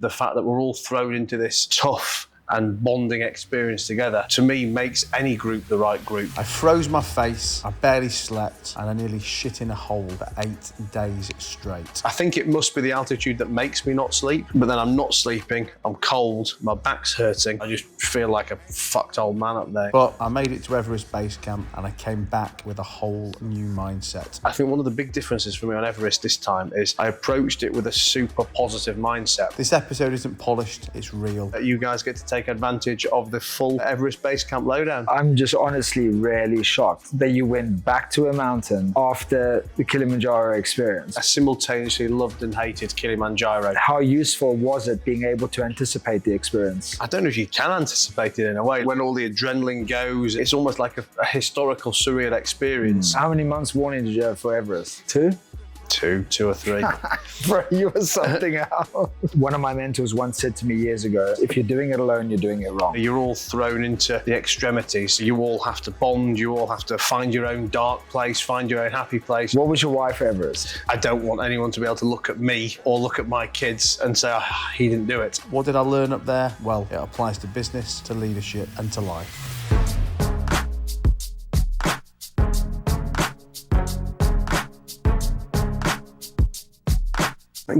the fact that we're all thrown into this tough and bonding experience together, to me, makes any group the right group. I froze my face, I barely slept, and I nearly shit in a hole for 8 days straight. I think it must be the altitude that makes me not sleep, but then I'm not sleeping, I'm cold, my back's hurting, I just feel like a fucked old man up there. But I made it to Everest Base Camp and I came back with a whole new mindset. I think one of the big differences for me on Everest this time is I approached it with a super positive mindset. This episode isn't polished, it's real. You guys get to take advantage of the full Everest Base Camp lowdown. I'm just honestly really shocked that you went back to a mountain after the Kilimanjaro experience. I simultaneously loved and hated Kilimanjaro. How useful was it being able to anticipate the experience? I don't know if you can anticipate it in a way. When all the adrenaline goes, it's almost like a historical, surreal experience. How many months warning did you have for Everest? 2? Two or three. Bro, you were something else. One of my mentors once said to me years ago, if you're doing it alone, you're doing it wrong. You're all thrown into the extremities. You all have to bond. You all have to find your own dark place, find your own happy place. What was your why for Everest? I don't want anyone to be able to look at me or look at my kids and say, oh, he didn't do it. What did I learn up there? Well, it applies to business, to leadership, and to life.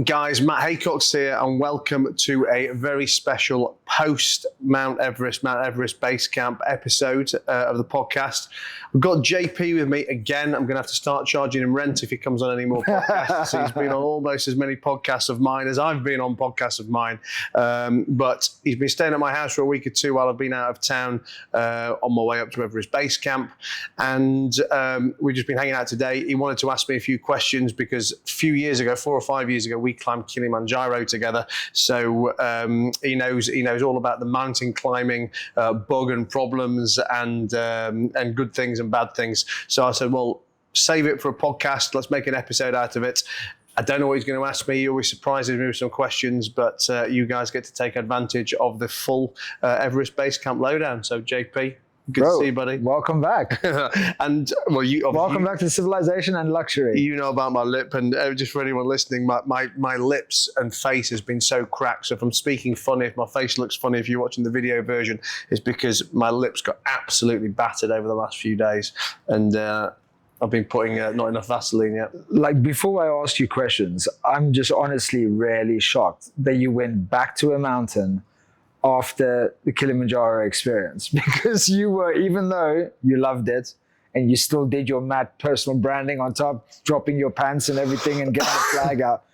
Guys, Matt Haycox here, and welcome to a very special post Mount Everest Base Camp episode of the podcast. We've got JP with me again. I'm going to have to start charging him rent if he comes on any more podcasts. He's been on almost as many podcasts of mine as I've been on podcasts of mine. But he's been staying at my house for a week or two while I've been out of town on my way up to Everest Base Camp. And we've just been hanging out today. He wanted to ask me a few questions because a few years ago, 4 or 5 years ago, we climbed Kilimanjaro together. So he knows all about the mountain climbing bug and problems and good things and bad things. So I said, well, save it for a podcast. Let's make an episode out of it. I don't know what he's going to ask me. He always surprises me with some questions, but you guys get to take advantage of the full Everest Base Camp lowdown. So JP, good to see you, buddy. Welcome back. And well, welcome back to civilization and luxury. You know about my lip, and just for anyone listening, my lips and face has been so cracked. So if I'm speaking funny, if my face looks funny, if you're watching the video version, it's because my lips got absolutely battered over the last few days, and I've been putting not enough Vaseline yet. Like, before I ask you questions, I'm just honestly really shocked that you went back to a mountain after the Kilimanjaro experience, because you were, even though you loved it and you still did your mad personal branding on top, dropping your pants and everything and getting the flag out,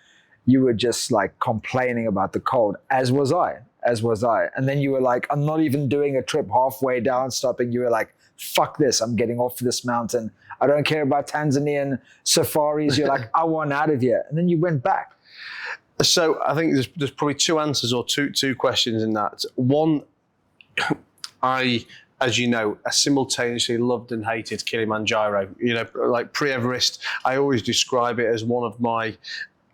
you were just like complaining about the cold, as was I. And then you were like, I'm not even doing a trip halfway down, stopping. You were like, fuck this, I'm getting off this mountain. I don't care about Tanzanian safaris. You're like, I want out of here. And then you went back. So I think there's probably two answers or two questions in that. One, as you know, I simultaneously loved and hated Kilimanjaro. You know, like pre-Everest, I always describe it as one of my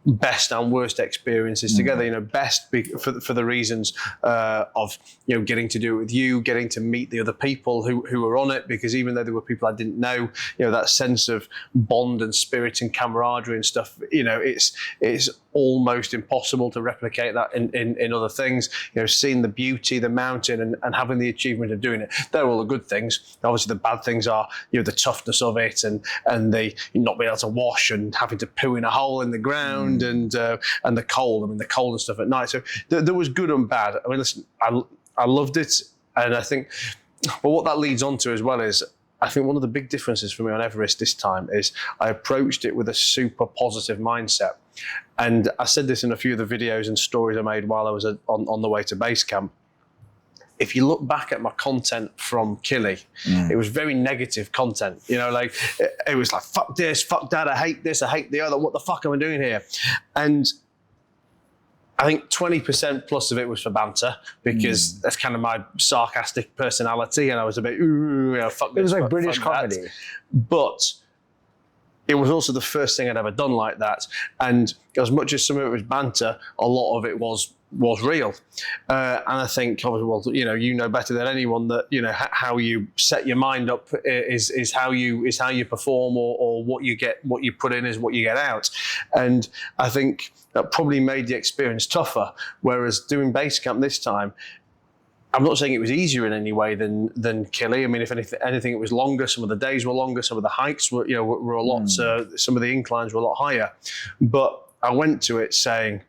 best and worst experiences together. You know, best for the reasons of, you know, getting to do it with you, getting to meet the other people who were on it, because even though there were people I didn't know, you know, that sense of bond and spirit and camaraderie and stuff, you know, it's almost impossible to replicate that in other things. You know, seeing the beauty, the mountain, and having the achievement of doing it. They're all the good things. Obviously, the bad things are, you know, the toughness of it and the not being able to wash and having to poo in a hole in the ground and the cold. I mean, the cold and stuff at night. So there was good and bad. I mean, listen, I loved it, and I think, but what that leads on to as well is, I think one of the big differences for me on Everest this time is I approached it with a super positive mindset. And I said this in a few of the videos and stories I made while I was on the way to base camp. If you look back at my content from Kili, it was very negative content. You know, like it was like, fuck this, fuck that, I hate this, I hate the other, what the fuck am I doing here? And I think 20% plus of it was for banter, because that's kind of my sarcastic personality, and I was a bit, ooh, you know, fuck this. It was like fuck, British fuck comedy. that. But it was also the first thing I'd ever done like that. And as much as some of it was banter, a lot of it was real. And I think, well, you know better than anyone that, you know, how you set your mind up is how you perform, or what you put in is what you get out. And I think that probably made the experience tougher. Whereas doing base camp this time, I'm not saying it was easier in any way than Kili. I mean, if anything, it was longer. Some of the days were longer. Some of the hikes were a lot. Some of the inclines were a lot higher. But I went to it saying,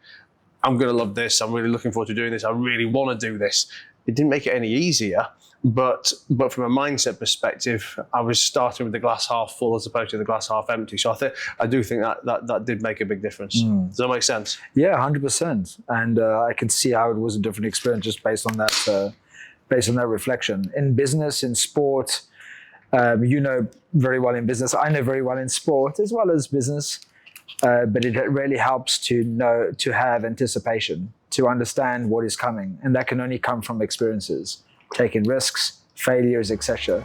I'm going to love this. I'm really looking forward to doing this. I really want to do this. It didn't make it any easier. But from a mindset perspective, I was starting with the glass half full as opposed to the glass half empty. So I do think that did make a big difference. Does that make sense? Yeah, 100%. And I can see how it was a different experience just based on that reflection. In business, in sport, you know very well in business. I know very well in sport as well as business. But it really helps to have anticipation, to understand what is coming, and that can only come from experiences. Taking risks, failures, etc.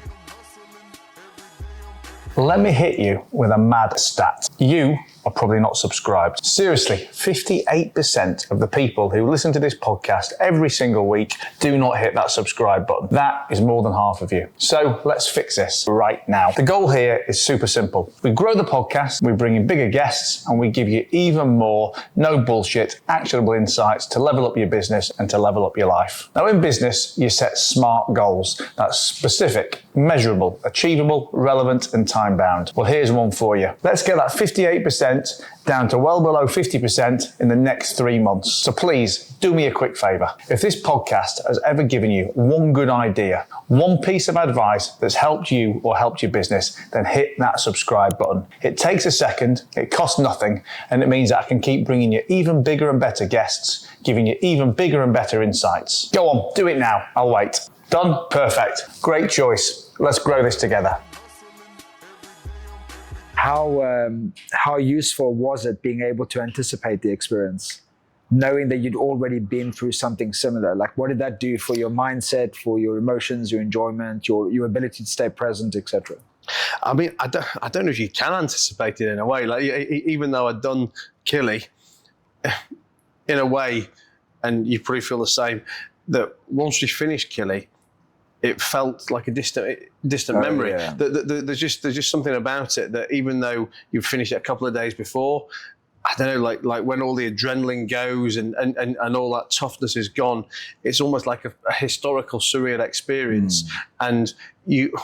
Let me hit you with a mad stat. You are probably not subscribed. Seriously, 58% of the people who listen to this podcast every single week do not hit that subscribe button. That is more than half of you. So let's fix this right now. The goal here is super simple. We grow the podcast, we bring in bigger guests, and we give you even more no bullshit, actionable insights to level up your business and to level up your life. Now in business, you set smart goals. That's specific, measurable, achievable, relevant, and time-bound. Well, here's one for you. Let's get that 58% down to well below 50% in the next 3 months. So please do me a quick favor. If this podcast has ever given you one good idea, one piece of advice that's helped you or helped your business, then hit that subscribe button. It takes a second, it costs nothing, and it means that I can keep bringing you even bigger and better guests, giving you even bigger and better insights. Go on, do it now. I'll wait. Done? Perfect. Great choice. Let's grow this together. How useful was it being able to anticipate the experience, knowing that you'd already been through something similar? Like, what did that do for your mindset, for your emotions, your enjoyment, your ability to stay present, etc.? I mean, I don't know if you can anticipate it in a way. Like, even though I'd done Kili, in a way, and you probably feel the same, that once we finished Kili, it felt like a distant memory. Yeah. There's just something about it that even though you've finished it a couple of days before, I don't know, like when all the adrenaline goes and all that toughness is gone, it's almost like a historical surreal experience. And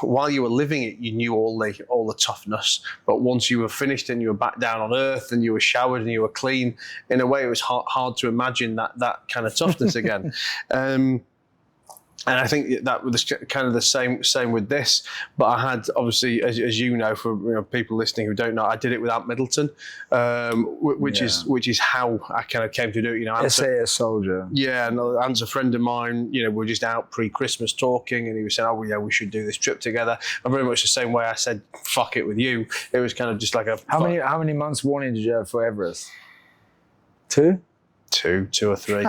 while you were living it, you knew all the toughness. But once you were finished and you were back down on earth and you were showered and you were clean, in a way it was hard to imagine that kind of toughness again. And I think that was kind of the same with this. But I had, obviously, as you know, for people listening who don't know, I did it with Ant Middleton, which is how I kind of came to do it. SAS soldier. Yeah, and Ant's a friend of mine. We were just out pre-Christmas talking, and he was saying, "Oh, yeah, we should do this trip together." And very much the same way I said, "Fuck it" with you. It was kind of just like a. How many months warning did you have for Everest? 2? 2 or 3.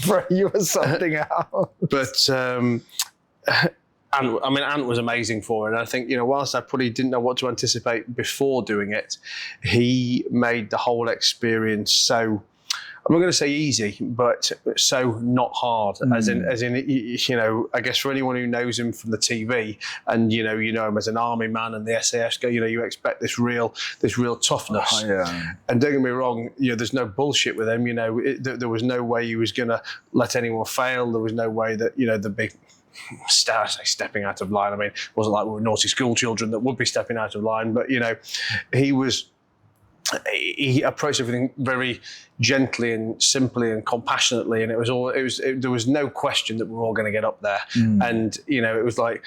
Bro, you were something else. But Ant was amazing for it. And I think, whilst I probably didn't know what to anticipate before doing it, he made the whole experience so, I'm not going to say easy, but so not hard. As in, I guess for anyone who knows him from the TV, and you know him as an army man and the SAS guy, you expect this real toughness. Oh, yeah. And don't get me wrong, there's no bullshit with him. There was no way he was going to let anyone fail. There was no way that the big. Stepping out of line. I mean, it wasn't like we were naughty school children that would be stepping out of line, but he approached everything very gently and simply and compassionately, and there was no question that we were all going to get up there. And it was like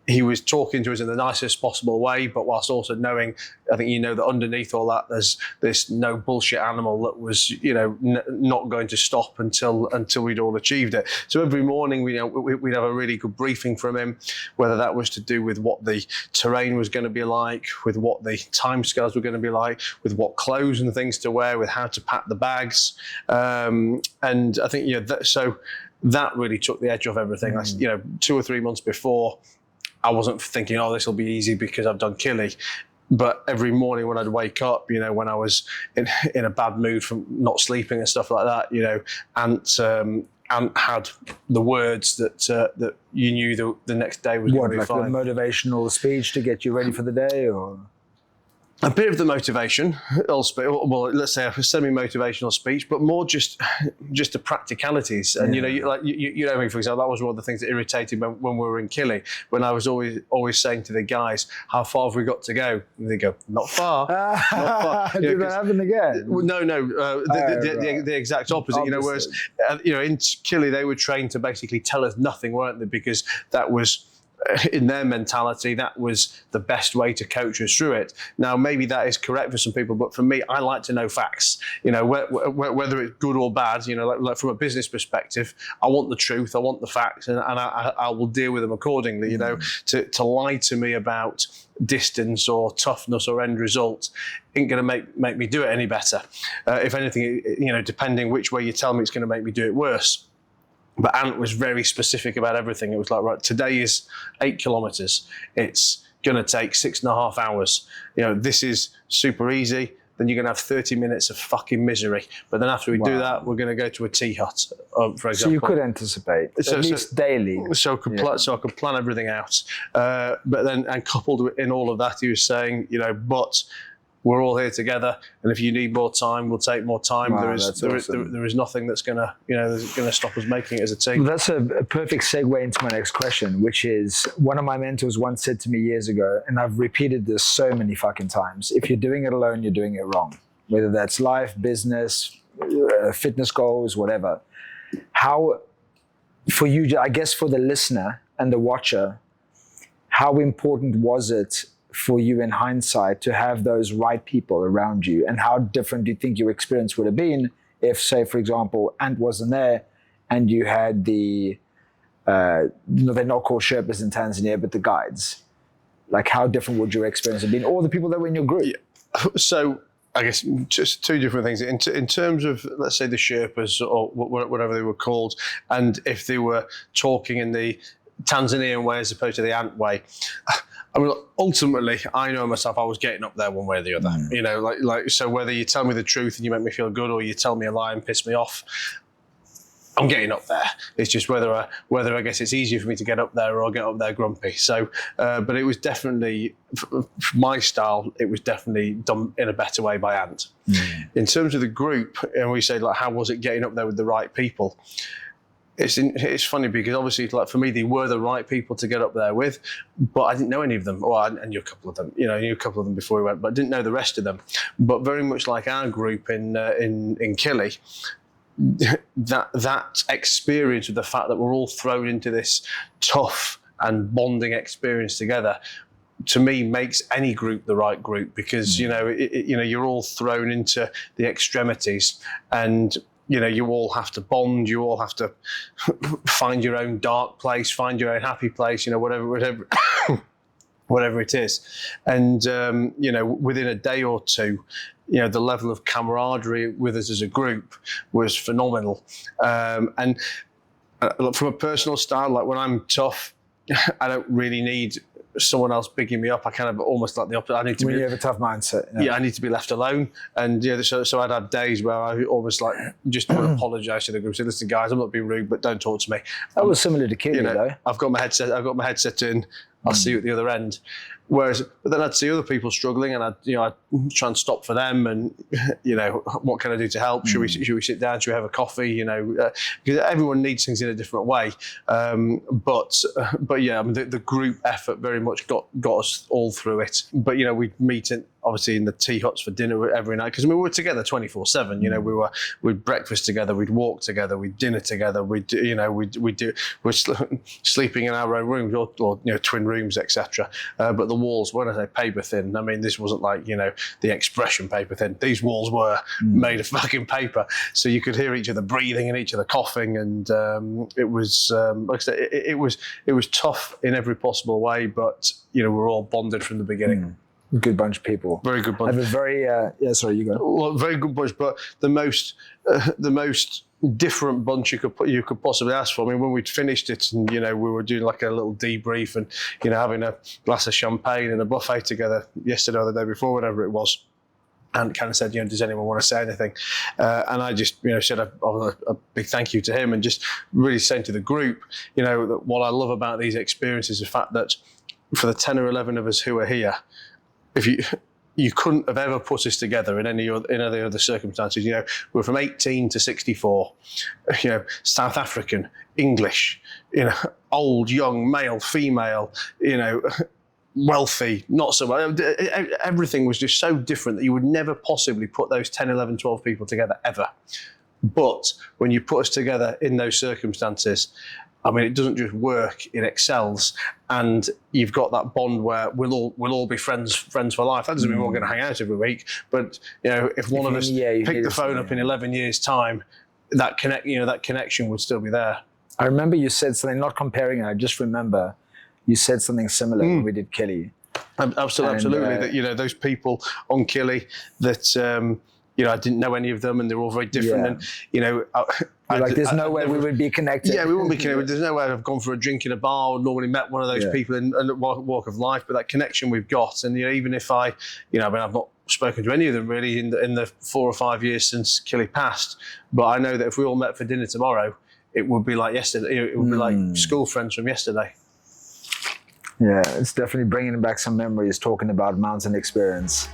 he was talking to us in the nicest possible way, but whilst also knowing, I think that underneath all that, there's this no bullshit animal that was, not going to stop until we'd all achieved it. So every morning, we'd have a really good briefing from him, whether that was to do with what the terrain was going to be like, with what the timescales were going to be like, with what clothes and things to wear, with how to pack the bags. And I think, so that really took the edge off everything. 2 or 3 months before, I wasn't thinking, this will be easy because I've done Kili. But every morning when I'd wake up, when I was in a bad mood from not sleeping and stuff like that, Ant had the words that you knew the next day was going to be fine. Like a motivational speech to get you ready for the day, or? a bit of the motivational well, let's say a semi-motivational speech, but more just the practicalities. And you know, for example, that was one of the things that irritated me when we were in Kili, when I was always saying to the guys, "How far have we got to go?" And they go, "Not far." Not far. Did that happen again? No, the exact opposite. You know, whereas in Kili they were trained to basically tell us nothing, weren't they? Because that was, in their mentality, that was the best way to coach us through it. Now, maybe that is correct for some people, but for me, I like to know facts. You know, whether it's good or bad. You know, like from a business perspective, I want the truth, I want the facts, and I will deal with them accordingly. You know, to lie to me about distance or toughness or end result ain't going to make me do it any better. If anything, you know, depending which way you tell me, it's going to make me do it worse. But Ant was very specific about everything. It was like, right, today is 8 kilometers. It's going to take 6.5 hours. You know, this is super easy. Then you're going to have 30 minutes of fucking misery. But then after we do that, we're going to go to a tea hut, for example. So you could anticipate, at least daily. So I could plan everything out. But then, and coupled in all of that, he was saying, you know, but we're all here together, and if you need more time, we'll take more time. Wow, there is nothing that's gonna stop us making it as a team. Well, that's a perfect segue into my next question, which is, one of my mentors once said to me years ago, and I've repeated this so many fucking times: if you're doing it alone, you're doing it wrong. Whether that's life, business, fitness goals, whatever. How, for you, I guess for the listener and the watcher, how important was it for you in hindsight to have those right people around you, and how different do you think your experience would have been if, say, for example, Ant wasn't there and you had they're not called Sherpas in Tanzania, but the guides? Like, how different would your experience have been, or the people that were in your group? Yeah. So I guess just two different things. In terms of, let's say, the Sherpas or whatever they were called, and if they were talking in the Tanzanian way as opposed to the Ant way, I mean, ultimately, I know myself, I was getting up there one way or the other. You know, like so whether you tell me the truth and you make me feel good, or you tell me a lie and piss me off, I'm getting up there. It's just whether I guess it's easier for me to get up there or I'll get up there grumpy. So, but it was definitely, for my style, it was definitely done in a better way by Ant. In terms of the group, and we say, like, how was it getting up there with the right people? It's funny because obviously, like, for me, they were the right people to get up there with, but I didn't know any of them. Well, I knew a couple of them. You know, I knew a couple of them before we went, but I didn't know the rest of them. But very much like our group in Kili, that experience of the fact that we're all thrown into this tough and bonding experience together, to me, makes any group the right group, because you know, you're all thrown into the extremities, and you know, you all have to bond, you all have to find your own dark place, find your own happy place, you know, whatever whatever it is. And, you know, within a day or two, you know, the level of camaraderie with us as a group was phenomenal. And from a personal style, like, when I'm tough, I don't really need someone else bigging me up. I kind of almost like the opposite. I need to you have a tough mindset. Yeah, I need to be left alone. And yeah, so I'd have days where I almost like just want to apologise to the group. Say, listen, guys, I'm not being rude, but don't talk to me. That was similar to Kili, though. I've got my headset in. I'll see you at the other end. But then I'd see other people struggling, and I'd try and stop for them, and you know, what can I do to help? Should we sit down? Should we have a coffee? You know, because everyone needs things in a different way. But yeah, I mean, the group effort very much got us all through it. But you know, we'd meet obviously in the tea huts for dinner every night, because we were together 24/7. You know, we'd breakfast together, we'd walk together, we'd dinner together, we're sleeping in our own rooms or you know, twin rooms, etc. But the walls, when I say paper thin, I mean, this wasn't like, you know, the expression paper thin. These walls were made of fucking paper, so you could hear each other breathing and each other coughing, and it was like I said, it was tough in every possible way, but you know, we're all bonded from the beginning. Good bunch of people. Very good bunch. I have a very sorry, you go. Well, very good bunch, but the most different bunch you could possibly ask for. I mean, when we'd finished it, and you know, we were doing like a little debrief, and you know, having a glass of champagne and a buffet together yesterday or the day before, whatever it was. And kind of said, you know, does anyone want to say anything? And I just, you know, said a big thank you to him, and just really saying to the group, you know, that what I love about these experiences is the fact that for the 10 or 11 of us who are here, you couldn't have ever put us together in any other circumstances. You know, we're from 18 to 64. You know, South African, English. You know, old, young, male, female. You know, wealthy, not so well. Everything was just so different that you would never possibly put those 10, 11, 12 people together ever. But when you put us together in those circumstances, I mean, it doesn't just work; it excels, and you've got that bond where we'll all be friends for life. That doesn't mean we're going to hang out every week, but you know, if one of us picked the phone up in 11 years' time, that connection would still be there. I remember you said something, not comparing it. I just remember you said something similar when we did Kili. Absolutely. That, you know, those people on Kili that. You know, I didn't know any of them, and they're all very different. And you know, there's no way we would be connected. Yeah, we wouldn't be connected. There's no way I've gone for a drink in a bar or normally met one of those people in a walk of life. But that connection we've got, and you know, even if I mean, I've not spoken to any of them really in the 4 or 5 years since Kili passed. But I know that if we all met for dinner tomorrow, it would be like yesterday. It would be like school friends from yesterday. Yeah, it's definitely bringing back some memories talking about mountain experience.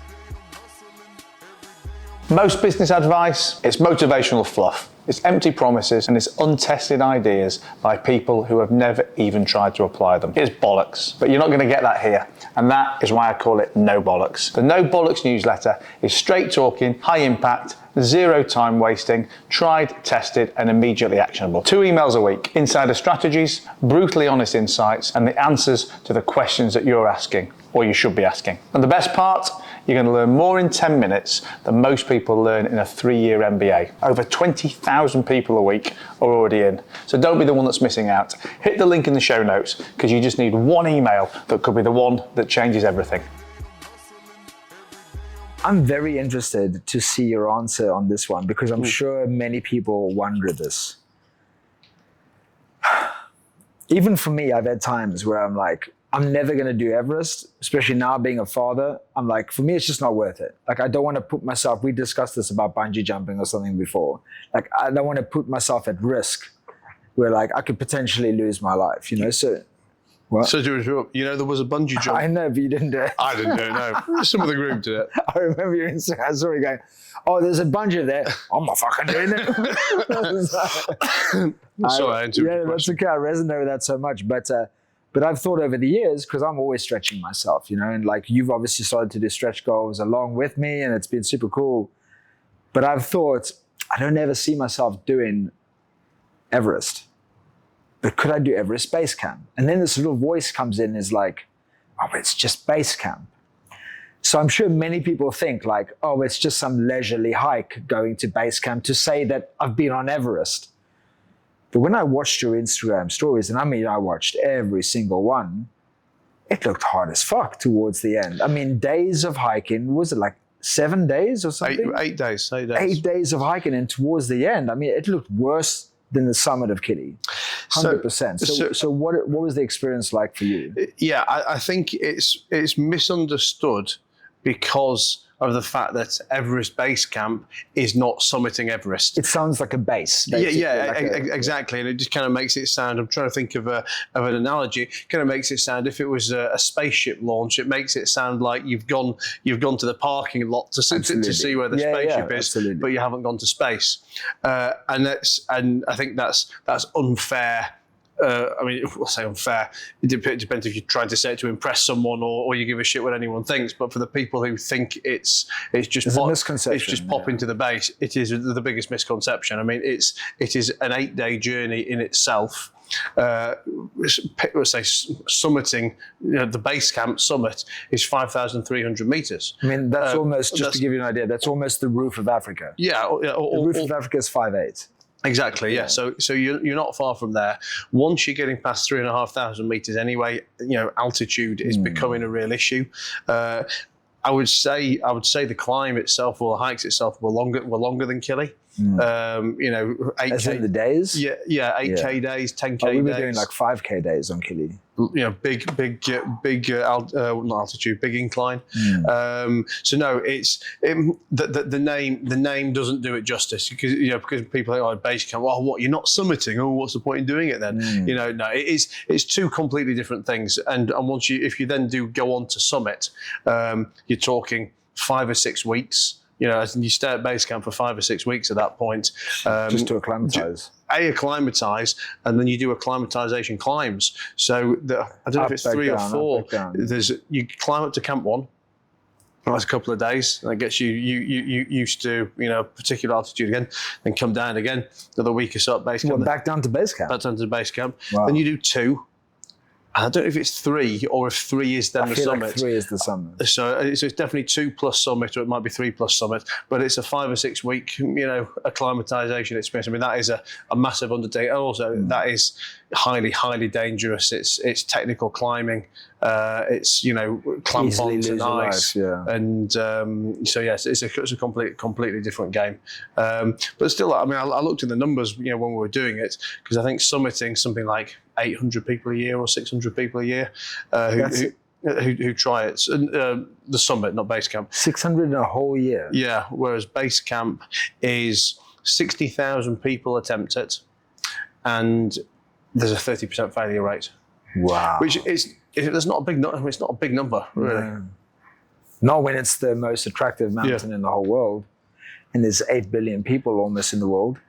Most business advice, it's motivational fluff. It's empty promises and it's untested ideas by people who have never even tried to apply them. It's bollocks, but you're not going to get that here. And that is why I call it No Bollocks. The No Bollocks newsletter is straight talking, high impact, zero time wasting, tried, tested, and immediately actionable. 2 emails a week, insider strategies, brutally honest insights, and the answers to the questions that you're asking, or you should be asking. And the best part, you're going to learn more in 10 minutes than most people learn in a 3-year MBA. Over 20,000 people a week are already in. So don't be the one that's missing out. Hit the link in the show notes, because you just need one email that could be the one that changes everything. I'm very interested to see your answer on this one, because I'm sure many people wonder this. Even for me, I've had times where I'm like, I'm never going to do Everest, especially now being a father. I'm like, for me, it's just not worth it. Like, I don't want to put myself, we discussed this about bungee jumping or something before. Like, I don't want to put myself at risk where like I could potentially lose my life, you know? So, what? So, you know, there was a bungee jump. I know, but you didn't do it. I didn't do it, no. Some of the group did it. I remember your Instagram, I saw you going, oh, there's a bungee there. I'm not fucking doing it. Sorry, I interrupted. Yeah, that's okay. I resonate with that so much. But I've thought over the years, because I'm always stretching myself, you know, and like you've obviously started to do stretch goals along with me, and it's been super cool. But I've thought, I don't ever see myself doing Everest. But could I do Everest Base Camp? And then this little voice comes in and is like, oh, it's just base camp. So I'm sure many people think like, oh, it's just some leisurely hike going to base camp to say that I've been on Everest. But when I watched your Instagram stories, and I mean, I watched every single one, it looked hard as fuck towards the end. I mean, days of hiking, was it like 7 days or something? 8 days. 8 days. 8 days of hiking, and towards the end, I mean, it looked worse than the summit of Kili, 100%. So what was the experience like for you? Yeah, I think it's misunderstood because of the fact that Everest Base Camp is not summiting Everest. It sounds like a base. Exactly. And it just kind of makes it sound, I'm trying to think of an analogy, it kind of makes it sound, if it was a spaceship launch, it makes it sound like you've gone to the parking lot to see where the spaceship is, but you haven't gone to space. And I think that's unfair. I mean, we'll say unfair. It depends if you're trying to say it to impress someone or you give a shit what anyone thinks. But for the people who think it's just pop into the base, it is the biggest misconception. I mean, it is an 8-day journey in itself. Let's say summiting, the base camp summit is 5,300 meters. I mean, that's almost, just to give you an idea, that's almost the roof of Africa. Yeah. The roof of Africa is 5'8". Exactly, yeah. So you're not far from there. Once you're getting past 3,500 meters anyway, altitude is becoming a real issue. I would say the climb itself or the hikes itself were longer than Kili. 8K. As in the days? Yeah, 8K days, 10K days. We were doing like 5K days on Kili. Big not altitude, big incline. So no, it's the name doesn't do it justice because people think, oh, base camp. Well, what, you're not summiting? Oh, what's the point in doing it then? No, it's two completely different things. And once if you then do go on to summit, you're talking 5 or 6 weeks. You know, as you stay at base camp for 5 or 6 weeks at that point. Just to acclimatise. Acclimatise, and then you do acclimatisation climbs. So I don't know if it's 3 or 4. You climb up to Camp 1. That's a couple of days. That gets you used to, you know, particular altitude again. Then come down again, another week or so at base camp. Well, back down to base camp? Back down to the base camp. Wow. Then you do 2. And I don't know if it's 3 or if 3 is then the summit. Like 3 is the summit. So it's definitely 2 plus summit, or it might be 3 plus summit. But it's a 5 or 6 week, you know, acclimatization experience. I mean, that is a massive undertaking. Also, that is highly, highly dangerous. It's technical climbing. It's, you know, clamp-ons and ice. And so yes, it's a completely different game. But still, I mean, I looked at the numbers, you know, when we were doing it, because I think summiting something like 800 people a year or 600 people a year who try it. The summit, not base camp. 600 in a whole year? Yeah, whereas base camp is 60,000 people attempt it, and there's a 30% failure rate. Wow. Which is, it's not a big number. It's not a big number, really. Not when it's the most attractive mountain in the whole world, and there's 8 billion people almost in the world.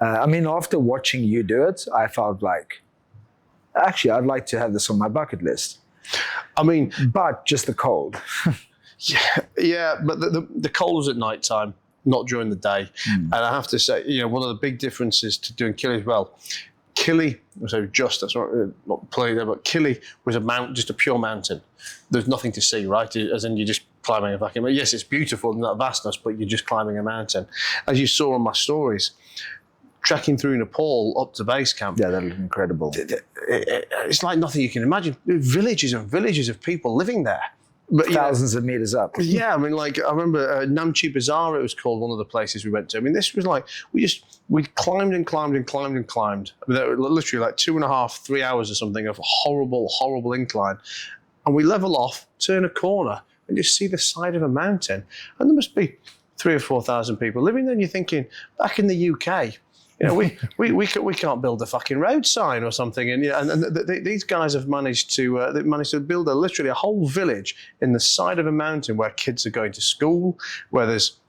I mean, after watching you do it, I felt like, actually, I'd like to have this on my bucket list. I mean, but just the cold. yeah, but the cold was at night time, not during the day. And I have to say, you know, one of the big differences to doing Kili as well. Kili, so that's not playing there, but Kili was just a pure mountain. There's nothing to see, right? As in, you're just climbing a fucking. Yes, it's beautiful and that vastness, but you're just climbing a mountain. As you saw on my stories, trekking through Nepal up to base camp. Yeah, that was incredible. It's like nothing you can imagine. Villages and villages of people living there. But, thousands of meters up. Yeah, I mean, like, I remember Namche Bazaar, it was called, one of the places we went to. I mean, this was like, we climbed and climbed and climbed and climbed. I mean, literally like 2.5, 3 hours or something of horrible, horrible incline. And we level off, turn a corner, and just see the side of a mountain. And there must be 3,000 or 4,000 people living there. And you're thinking, back in the UK, you know, we can't build a fucking road sign or something, and these guys have managed to build literally a whole village in the side of a mountain where kids are going to school, where there's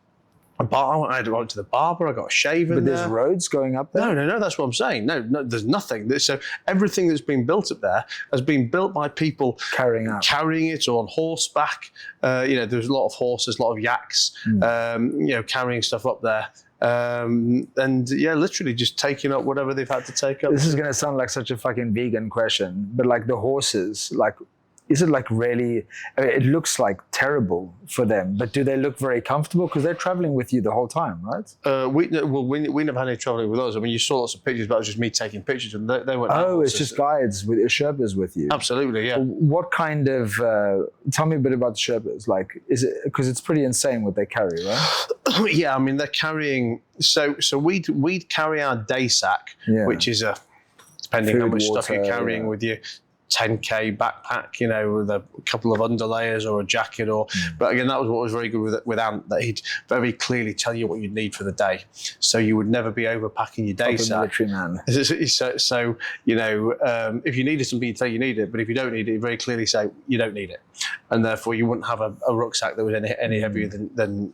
a bar. I went to the barber. I got a shave in there. But there's roads going up there? No, that's what I'm saying. No, there's nothing. So everything that's been built up there has been built by people carrying it or on horseback. You know, there's a lot of horses, a lot of yaks, you know, carrying stuff up there. And yeah, literally just taking up whatever they've had to take up. This is going to sound like such a fucking vegan question, but like the horses, like, is it like really, I mean, it looks like terrible for them, but do they look very comfortable? Because they're traveling with you the whole time, right? We never had any traveling with us. I mean, you saw lots of pictures, but it was just me taking pictures, and they weren't. Oh, it's just guides with Sherpas with you. Absolutely, yeah. What kind of? Tell me a bit about the Sherpas. Like, is it because it's pretty insane what they carry, right? Yeah, I mean, they're carrying. So we'd carry our day sack, which is depending how much stuff you're carrying with you. 10k backpack, you know, with a couple of underlayers or a jacket, but again, that was what was very good with Ant, that he'd very clearly tell you what you'd need for the day, so you would never be overpacking your day sack. Military man. So you know, if you needed something, you'd say you need it, but if you don't need it, you'd very clearly say you don't need it, and therefore you wouldn't have a rucksack that was any heavier than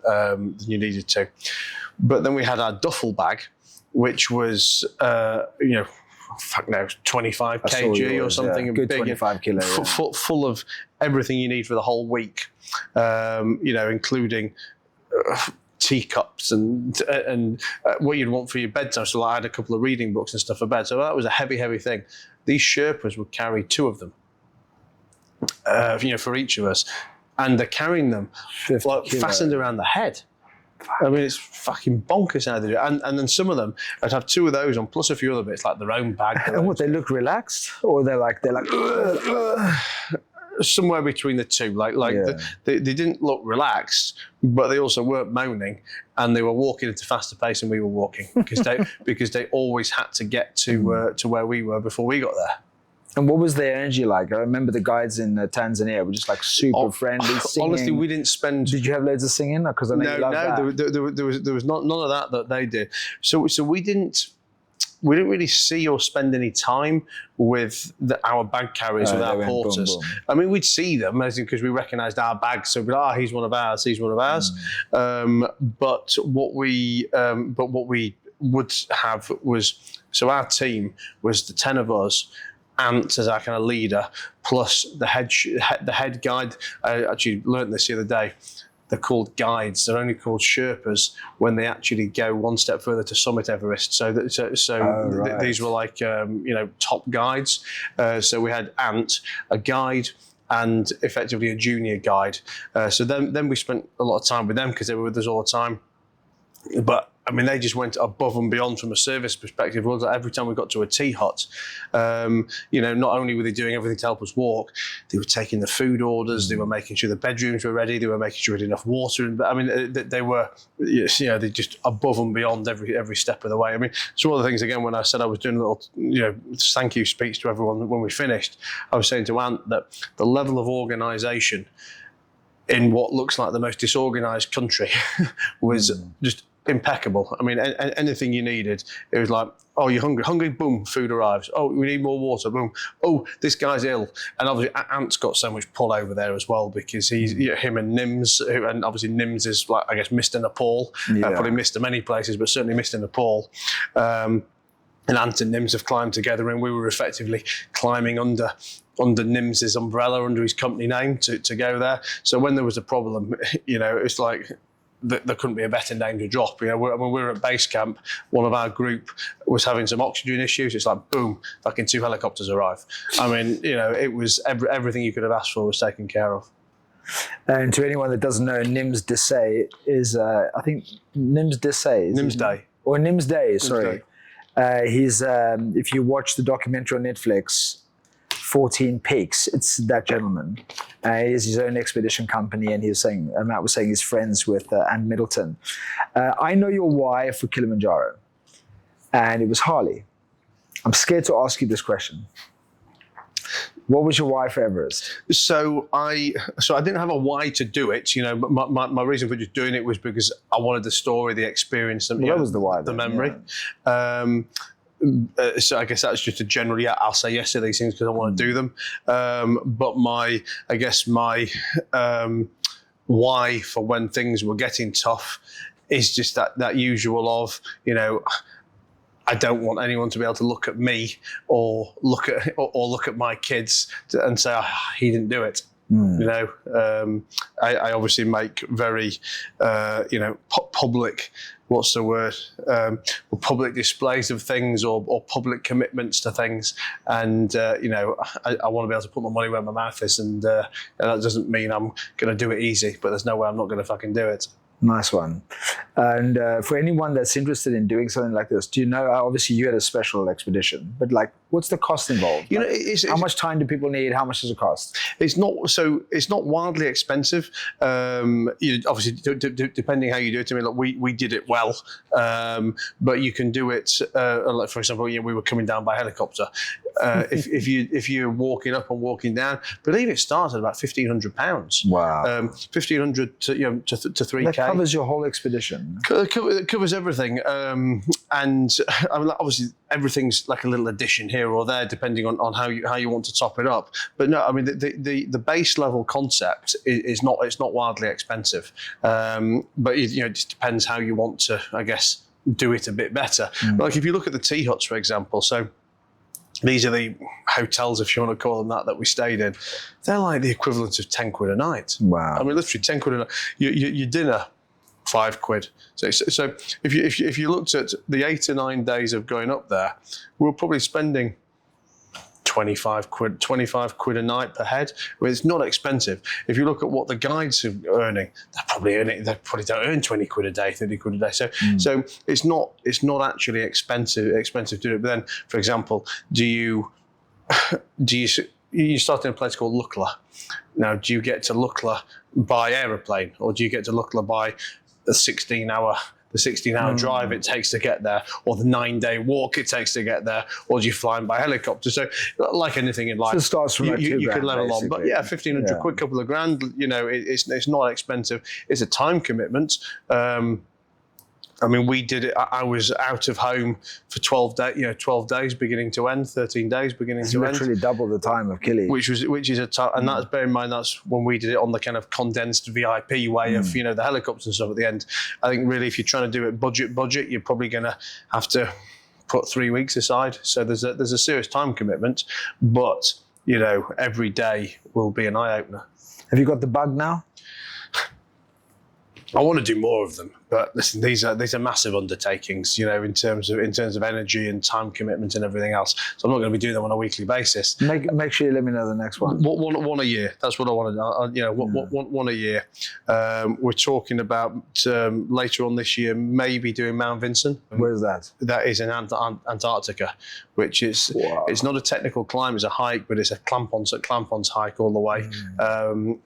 you needed to. But then we had our duffel bag, which was you know, 25 kg or something, good big, 25 kilo, full of everything you need for the whole week, you know, including teacups and what you'd want for your bedtime. So I had a couple of reading books and stuff for bed. So that was a heavy thing. These Sherpas would carry 2 of them, you know, for each of us, and they're carrying them like fastened around the head. I mean, it's fucking bonkers how they do it. And then some of them, I'd have 2 of those on, plus a few other bits, like their own bag. And what, they look relaxed? Or they're like somewhere between the two. They didn't look relaxed, but they also weren't moaning, and they were walking at a faster pace than we were walking, because they always had to get to where we were before we got there. And what was their energy like? I remember the guides in Tanzania were just like super friendly, singing. Honestly, we didn't spend. Did you have loads of singing? Because I know you love that. There was none of that they did. So we didn't. we didn't really see or spend any time with our bag carriers, with they our went boom, porters. boom. I mean, we'd see them because we recognised our bags, so we'd be like, he's one of ours, he's one of ours. But what we would have was, so our team was the 10 of us, Ant as our kind of leader, plus the head guide. I actually learned this the other day. They're called guides. They're only called Sherpas when they actually go one step further to summit Everest. These were like top guides. So we had Ant, a guide, and effectively a junior guide. So then we spent a lot of time with them because they were with us all the time. But I mean, they just went above and beyond from a service perspective. Every time we got to a tea hut, not only were they doing everything to help us walk, they were taking the food orders, they were making sure the bedrooms were ready, they were making sure we had enough water. I mean, they were, they just above and beyond every step of the way. I mean, it's one of the things, again, when I said I was doing a little, thank you speech to everyone when we finished, I was saying to Ant that the level of organisation in what looks like the most disorganised country was just impeccable. I mean, anything you needed, it was like, oh, you're hungry, boom, food arrives. Oh, we need more water, boom. Oh, this guy's ill. And obviously Ant's got so much pull over there as well because he's him and Nims, and obviously Nims is like, I guess, Mr. Nepal. Probably missed many places, but certainly Mr. Nepal. And Ant and Nims have climbed together, and we were effectively climbing under Nims's umbrella, under his company name to go there. So when there was a problem, it's like, there couldn't be a better name to drop. When we were at base camp, one of our group was having some oxygen issues. It's like, boom, fucking 2 helicopters arrive. I mean, it was everything you could have asked for was taken care of. And to anyone that doesn't know, Nims Desai is, I think, Nims Desai. Nims Day. Or Nims Day, sorry. Day. He's, if you watch the documentary on Netflix, 14 Peaks, it's that gentleman. He has his own expedition company, and Matt was saying he's friends with Anne Middleton. I know your why for Kilimanjaro, and it was Harley. I'm scared to ask you this question. What was your why for Everest? So I didn't have a why to do it. My reason for just doing it was because I wanted the story, the experience, that was the why, the memory. Yeah. So I guess that's just a general, I'll say yes to these things because I want to do them. But my why for when things were getting tough is just that usual of, I don't want anyone to be able to look at me or look at my kids and say, he didn't do it. I obviously make very, public, what's the word, public displays of things or public commitments to things. And, I want to be able to put my money where my mouth is. And that doesn't mean I'm going to do it easy, but there's no way I'm not going to fucking do it. Nice one. And for anyone that's interested in doing something like this, do you know, obviously you had a special expedition, but like, what's the cost involved? How much time do people need? How much does it cost? It's not wildly expensive. Obviously, depending how you do it. I mean, look, we did it well, but you can do it. Like for example, we were coming down by helicopter. If you're walking up and walking down, I believe it starts at about £1,500. Wow. 1,500 to 3K. That covers your whole expedition. It covers everything, and I mean, obviously everything's like a little addition here or there, depending on how you want to top it up. But no, I mean the base level concept is not wildly expensive, but it just depends how you want to, I guess, do it a bit better. Like if you look at the tea huts, for example, so. These are the hotels, if you want to call them that we stayed in. They're like the equivalent of 10 quid a night. Wow. I mean, literally 10 quid a night. Your dinner, 5 quid. So if you looked at the 8 or 9 days of going up there, we were probably spending 25 quid a night per head. I mean, it's not expensive. If you look at what the guides are earning, they probably don't earn 20 quid a day, 30 quid a day. So it's not actually expensive to do it. But then, for example, you start in a place called Lukla. Now, do you get to Lukla by aeroplane, or do you get to Lukla by the 16-hour drive it takes to get there, or the 9-day walk it takes to get there, or do you fly in by helicopter? So, like anything in life, so it starts from you can level on. But 1,500 quid, couple of grand. It's not expensive. It's a time commitment. I mean, we did it. I was out of home for 12 days, 12 days beginning to end, 13 days beginning to end. Literally double the time of Kili. Which is a tough, and that's, bear in mind, that's when we did it on the kind of condensed VIP way of, the helicopters and stuff at the end. I think really, if you're trying to do it budget, you're probably going to have to put 3 weeks aside. So there's a serious time commitment, but, every day will be an eye-opener. Have you got the bug now? I want to do more of them, but listen, these are massive undertakings, in terms of energy and time commitment and everything else. So I'm not going to be doing them on a weekly basis. Make sure you let me know the next one. One a year. That's what I want to do. One a year. We're talking about later on this year, maybe doing Mount Vincent. Where's that? That is in Antarctica, which is it's not a technical climb, it's a hike, but it's a clamp-ons hike all the way,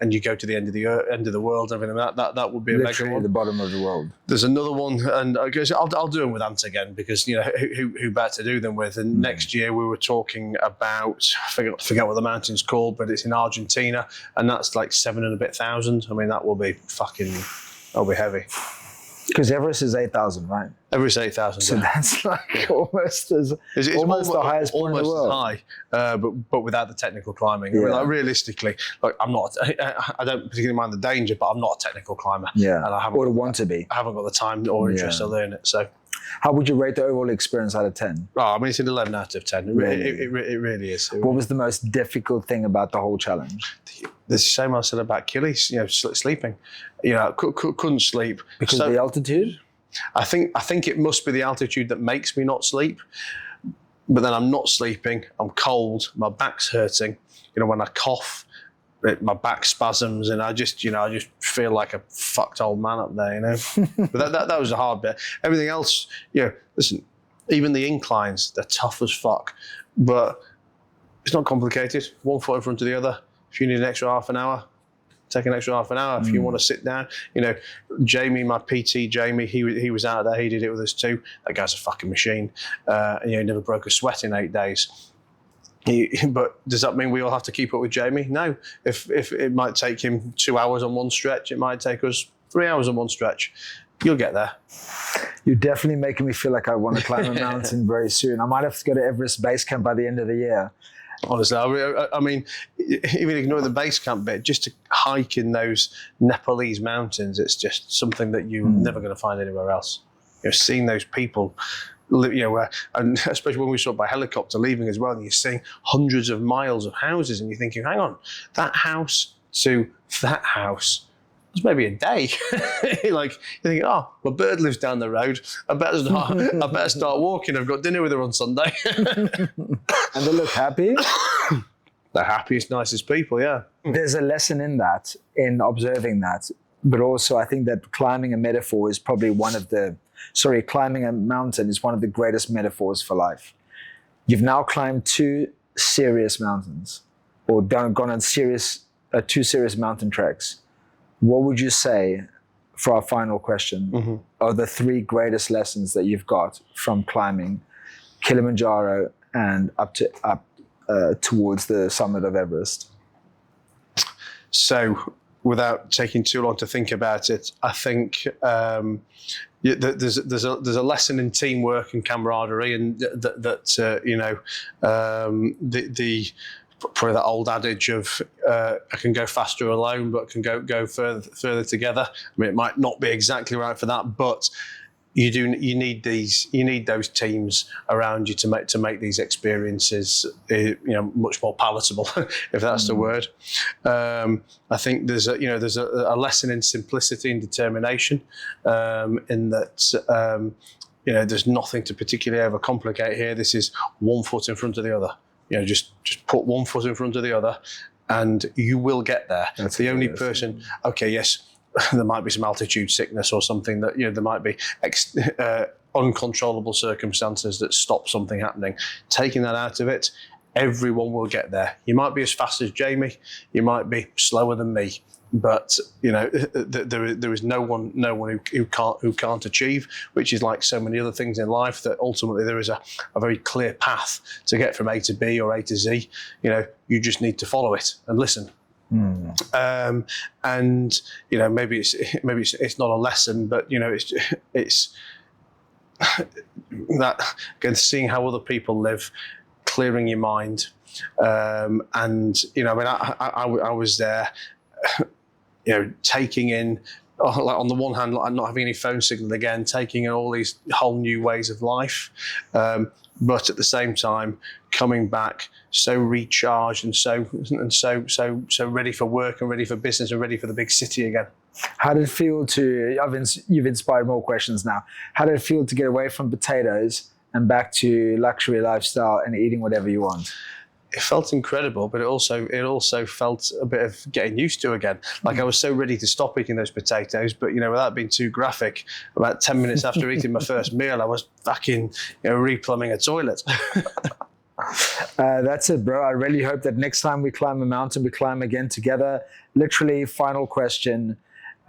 and you go to the end of the world and everything. That would be a mega one. The bottom of the world. There's another one, and I guess I'll do them with Ant again, because who better to do them with? And next year we were talking about, I forget what the mountain's called, but it's in Argentina, and that's like 7,000 and a bit. I mean, that'll be heavy. Because Everest is 8,000, right? Everest 8,000. So that's like almost the highest point in the world. High, but without the technical climbing. Yeah. I mean, like, realistically, like I don't particularly mind the danger, but I'm not a technical climber. Yeah, and I haven't want to be. I haven't got the time or interest to learn it. So, how would you rate the overall experience out of 10? Oh, I mean, it's an 11 out of 10. It really is. What was the most difficult thing about the whole challenge? The same I said about Kili, sleeping. Couldn't sleep because of the altitude. I think it must be the altitude that makes me not sleep. But then I'm not sleeping. I'm cold. My back's hurting. When I cough, my back spasms, and I just feel like a fucked old man up there. But that was the hard bit. Everything else, listen, even the inclines, they're tough as fuck. But it's not complicated. One foot in front of the other. If you need an extra half an hour, take an extra half an hour. If you want to sit down, Jamie, my PT, Jamie, he was out there. He did it with us too. That guy's a fucking machine. And he never broke a sweat in 8 days. But does that mean we all have to keep up with Jamie? No. If it might take him 2 hours on one stretch, it might take us 3 hours on one stretch. You'll get there. You're definitely making me feel like I want to climb a mountain very soon. I might have to go to Everest Base Camp by the end of the year. Honestly, I mean, even ignore the base camp bit, just to hike in those Nepalese mountains, it's just something that you're never going to find anywhere else. Seeing those people, and especially when we saw it by helicopter leaving as well, and you're seeing hundreds of miles of houses, and you're thinking, hang on, that house to that house was maybe a day. Like, you're thinking, oh, my bird lives down the road. I better start walking. I've got dinner with her on Sunday. And they look happy. The happiest, nicest people, yeah. There's a lesson in that, in observing that. But also, I think that climbing a metaphor is probably climbing a mountain is one of the greatest metaphors for life. You've now climbed 2 serious mountains, or gone on 2 serious mountain treks. What would you say, for our final question, are the 3 greatest lessons that you've got from climbing Kilimanjaro and up towards the summit of Everest? So, without taking too long to think about it, I think there's a lesson in teamwork and camaraderie, and probably that old adage of I can go faster alone, but can go further together. I mean, it might not be exactly right for that, but you need those teams around you to make these experiences much more palatable, if that's the word. I think there's a lesson in simplicity and determination, in that there's nothing to particularly overcomplicate here. This is one foot in front of the other. Just put one foot in front of the other, and you will get there. That's the only person. Okay, yes, there might be some altitude sickness or something that there might be uncontrollable circumstances that stop something happening. Taking that out of it, everyone will get there. You might be as fast as Jamie, you might be slower than me, but there is no one who can't achieve, which is like so many other things in life, that ultimately there is a very clear path to get from A to B or A to Z. You just need to follow it and listen. And maybe it's not a lesson, but it's that again, seeing how other people live, clearing your mind, and I mean, I was there, taking in. Like on the one hand, like not having any phone signal again, taking in all these whole new ways of life, but at the same time coming back so recharged and so ready for work and ready for business and ready for the big city again. How did it feel you've inspired more questions now. How did it feel to get away from potatoes and back to luxury lifestyle and eating whatever you want? It felt incredible, but it also felt a bit of getting used to again. Like I was so ready to stop eating those potatoes, but without being too graphic, about 10 minutes after eating my first meal, I was fucking replumbing a toilet. That's it, bro. I really hope that next time we climb a mountain, we climb again together. Literally, final question.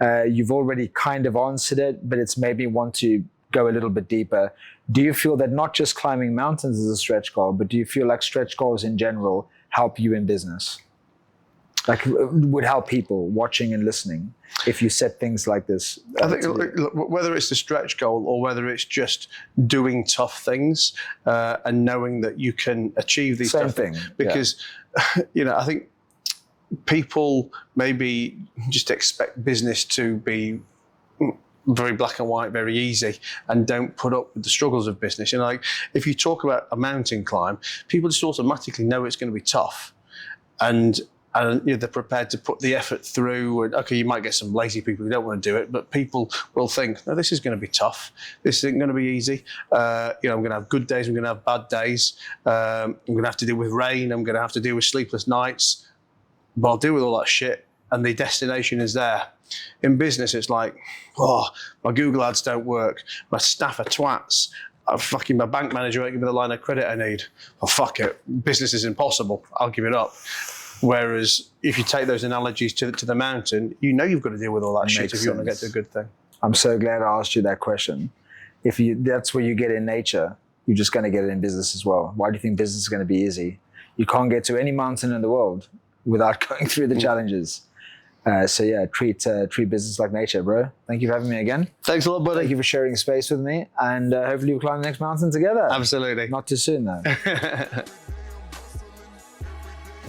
You've already kind of answered it, but it's maybe want to go a little bit deeper. Do you feel that not just climbing mountains is a stretch goal, but do you feel like stretch goals in general help you in business? Like would help people watching and listening if you set things like this? I think whether it's the stretch goal or whether it's just doing tough things and knowing that you can achieve these Same tough thing. things. Because, I think people maybe just expect business to be very black and white, very easy, and don't put up with the struggles of business. Like if you talk about a mountain climb, people just automatically know it's going to be tough, and they're prepared to put the effort through. And okay, you might get some lazy people who don't want to do it, but people will think, no, this is going to be tough. This isn't going to be easy. I'm going to have good days. I'm going to have bad days. I'm going to have to deal with rain. I'm going to have to deal with sleepless nights. But I'll deal with all that shit, and the destination is there. In business, it's like, my Google ads don't work. My staff are twats. My bank manager won't give me the line of credit I need. Oh, fuck it. Business is impossible. I'll give it up. Whereas if you take those analogies to the mountain, you've got to deal with all that shit if you want to get to a good thing. I'm so glad I asked you that question. That's where you get in nature, you're just going to get it in business as well. Why do you think business is going to be easy? You can't get to any mountain in the world without going through the challenges. Treat business like nature, bro. Thank you for having me again. Thanks a lot, buddy. Thank you for sharing space with me, and hopefully we'll climb the next mountain together. Absolutely. Not too soon, though.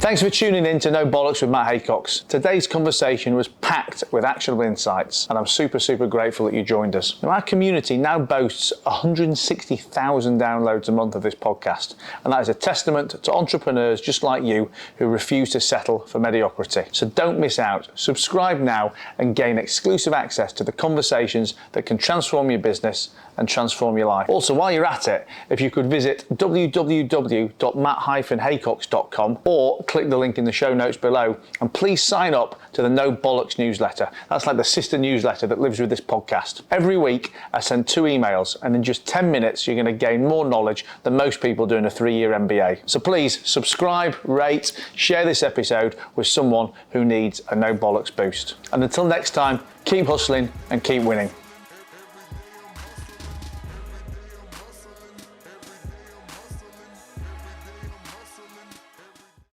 Thanks for tuning in to No Bollocks with Matt Haycox. Today's conversation was packed with actionable insights, and I'm super, super grateful that you joined us. Now, our community now boasts 160,000 downloads a month of this podcast, and that is a testament to entrepreneurs just like you who refuse to settle for mediocrity. So don't miss out. Subscribe now and gain exclusive access to the conversations that can transform your business and transform your life. Also, while you're at it, if you could visit www.matt-haycox.com or click the link in the show notes below, and please sign up to the No Bollocks newsletter. That's like the sister newsletter that lives with this podcast. Every week, I send 2 emails, and in just 10 minutes, you're going to gain more knowledge than most people doing a 3-year MBA. So please subscribe, rate, share this episode with someone who needs a No Bollocks boost. And until next time, keep hustling and keep winning.